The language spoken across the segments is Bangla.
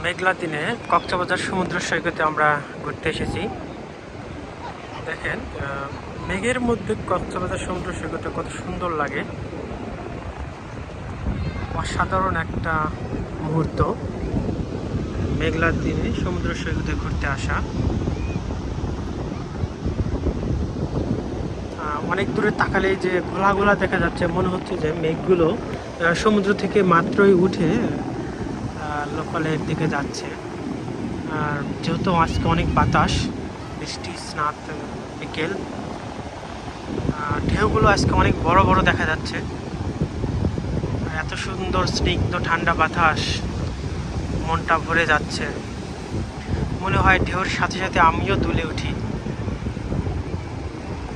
মেঘলা দিনে কক্সবাজার সমুদ্র সৈকতে আমরা ঘুরতে এসেছি। দেখেন মেঘের মধ্যে কক্সবাজার সমুদ্র সৈকতে কত সুন্দর লাগে, অসাধারণ একটা মুহূর্ত। মেঘলার দিনে সমুদ্র সৈকতে ঘুরতে আসা। অনেক দূরে তাকালেই যে গোলা গোলা দেখা যাচ্ছে, মনে হচ্ছে যে মেঘগুলো সমুদ্র থেকে মাত্রই উঠে লোকালের দিকে যাচ্ছে। আর যেহেতু আজকে অনেক বাতাস, বৃষ্টি স্নাত বিকেল, ঢেউগুলো আজকে অনেক বড় বড় দেখা যাচ্ছে। এত সুন্দর স্নিগ্ধ ঠান্ডা বাতাস, মনটা ভরে যাচ্ছে। মনে হয় ঢেউর সাথে সাথে আমিও দুলে উঠি।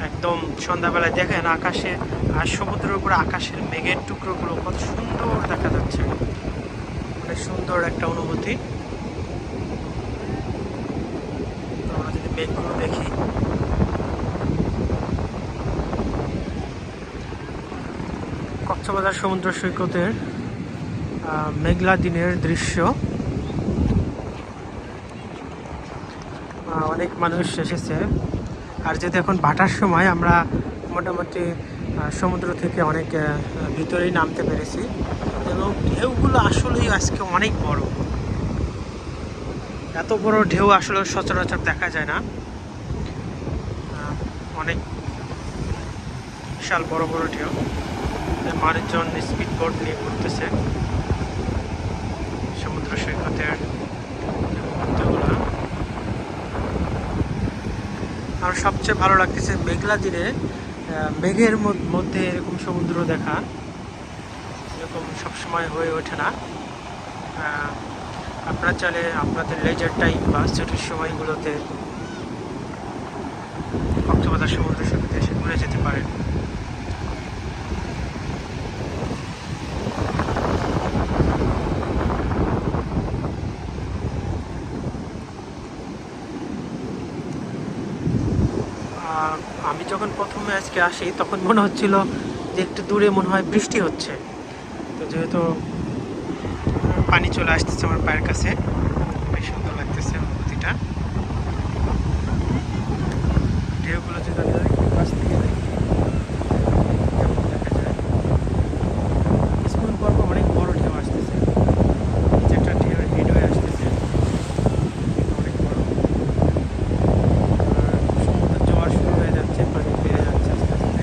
একদম সন্ধ্যাবেলায় দেখেন আকাশে আর সমুদ্রের উপরে আকাশের মেঘের টুকরোগুলো কত সুন্দর দেখা যাচ্ছে। অনেক সুন্দর একটা অনুভূতি। আমরা যদি মেঘগুলো দেখি, কক্সবাজার সমুদ্র সৈকতের মেঘলা দিনের দৃশ্য। অনেক মানুষ এসেছে। আর যেহেতু এখন ভাটার সময়, আমরা মোটামুটি সমুদ্র থেকে অনেক ভিতরেই নামতে পেরেছি এবং ঢেউগুলো আসলেই আজকে অনেক বড়। এত বড় ঢেউ আসলে সচরাচর দেখা যায় না। অনেক বিশাল বড় বড় ঢেউ। মানুষজন স্পিড বোট নিয়ে ঘুরতেছে সমুদ্র সৈকতের মুহূর্তগুলো। আর সবচেয়ে ভালো লাগতেছে মেঘলা দিনে মেঘের মধ্যে এরকম সমুদ্র দেখা, এরকম সবসময় হয়ে ওঠে না। আপনারা চাইলে আপনাদের লেজার টাইম বা ছুটির সময়গুলোতে কক্সবাজার সমুদ্র সৈকতে এসে ঘুরে যেতে পারেন। আমি যখন প্রথমে আজকে আসি তখন মনে হচ্ছিল যে একটু দূরে মনে হয় বৃষ্টি হচ্ছে। তো যেহেতু পানি চলে আসতেছে আমার পায়ের কাছে, বেশ সুন্দর লাগতেছে অনুভূতিটা। ঢেউগুলো যদি কাছ থেকে দেখি কেমন দেখা যায়। স্কুল পর্ব অনেক বড় ঢেউ আসতেছে, যে একটা ঢেউ হেড হয়ে আসতেছে অনেক বড়। আর সমুদ্র জোয়ার শুরু হয়ে যাচ্ছে, পানি বেড়ে যাচ্ছে আস্তে আস্তে।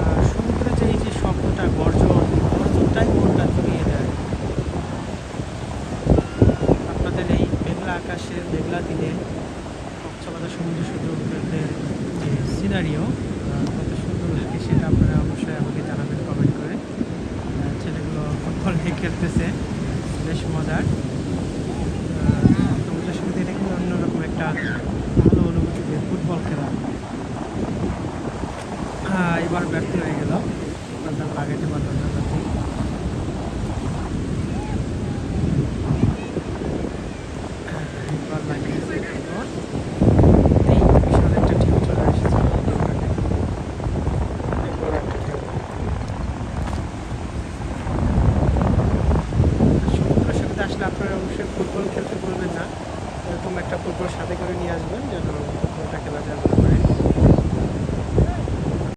আর সমুদ্রে যে এই যে শব্দটা, গর্জনটাই মনটা জুড়িয়ে দেয়। আপনাদের এই মেঘলা আকাশের মেঘলা দিনে কক্সবাজার সমুদ্র সৈকতের যে সিনারিও কত সুন্দর লাগে সেটা আপনারা অবশ্যই আমাকে জানাবেন কমেন্ট করে। ছেলেগুলো ফুটবল নিয়ে খেলতেছে, বেশ মজার। সমুদ্র সৈকতে এটা কিন্তু অন্যরকম একটা ভালো অনুভূতি যে ফুটবল খেলা। এবার ব্যর্থ হয়ে গেল, লাগাইতে পারলাম না তাতে। এবার লাগিয়েছে এই বিশাল একটা ঢেউ চলে এসেছে। সমুদ্র সৈকতে আসলে আপনারা অবশ্যই ফুটবল খেলতে ভুলবেন না। এরকম একটা ফুটবল সাথে করে নিয়ে আসবেন যেন ফুটবলটা খেলা যায় ভালো করে।